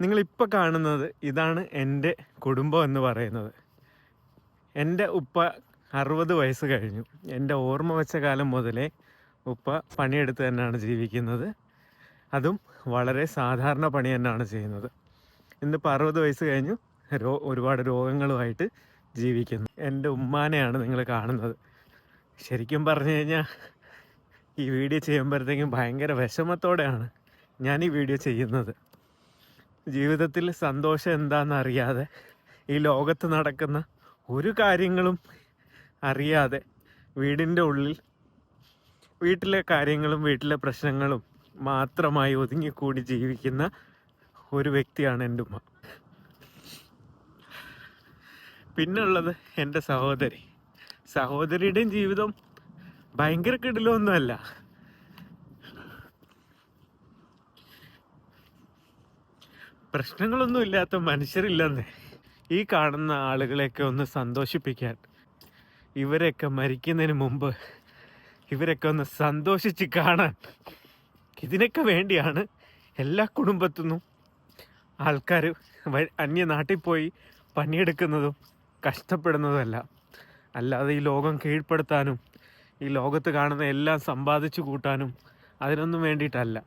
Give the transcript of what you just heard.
നിങ്ങളിപ്പോൾ കാണുന്നത് ഇതാണ് എൻ്റെ കുടുംബം എന്ന് പറയുന്നത്. എൻ്റെ ഉപ്പ 60 വയസ്സ് കഴിഞ്ഞു. എൻ്റെ ഓർമ്മ വെച്ച കാലം മുതലേ ഉപ്പ പണിയെടുത്ത് തന്നെയാണ് ജീവിക്കുന്നത്. അതും വളരെ സാധാരണ പണി തന്നെയാണ് ചെയ്യുന്നത്. ഇന്നിപ്പോൾ 60 വയസ്സ് കഴിഞ്ഞു, ഒരുപാട് രോഗങ്ങളുമായിട്ട് ജീവിക്കുന്നു. എൻ്റെ ഉമ്മാനെയാണ് നിങ്ങൾ കാണുന്നത്. ശരിക്കും പറഞ്ഞു കഴിഞ്ഞാൽ ഈ വീഡിയോ ചെയ്യുമ്പോഴത്തേക്കും ഭയങ്കര വിഷമത്തോടെയാണ് ഞാൻ ഈ വീഡിയോ ചെയ്യുന്നത്. ജീവിതത്തിൽ സന്തോഷം എന്താണെന്നറിയാതെ, ഈ ലോകത്ത് നടക്കുന്ന ഒരു കാര്യങ്ങളും അറിയാതെ വീടിൻ്റെ ഉള്ളിൽ വീട്ടിലെ കാര്യങ്ങളും വീട്ടിലെ പ്രശ്നങ്ങളും മാത്രമായി ഒതുങ്ങിക്കൂടി ജീവിക്കുന്ന ഒരു വ്യക്തിയാണ് എൻ്റെ ഉമ്മ. പിന്നുള്ളത് എൻ്റെ സഹോദരിയുടെയും ജീവിതം ഭയങ്കര കിടിലൊന്നുമല്ല. പ്രശ്നങ്ങളൊന്നും ഇല്ലാത്ത മനുഷ്യരില്ലെന്നേ. ഈ കാണുന്ന ആളുകളെയൊക്കെ ഒന്ന് സന്തോഷിപ്പിക്കാൻ, ഇവരെയൊക്കെ മരിക്കുന്നതിന് മുമ്പ് ഇവരൊക്കെ ഒന്ന് സന്തോഷിച്ച് കാണാൻ, ഇതിനൊക്കെ വേണ്ടിയാണ് എല്ലാ കുടുംബത്തു നിന്നും ആൾക്കാർ അന്യനാട്ടിൽ പോയി പണിയെടുക്കുന്നതും കഷ്ടപ്പെടുന്നതുമല്ല. അല്ലാതെ ഈ ലോകം കീഴ്പ്പെടുത്താനും ഈ ലോകത്ത് കാണുന്ന എല്ലാം സമ്പാദിച്ചു കൂട്ടാനും അതിനൊന്നും വേണ്ടിയിട്ടല്ല.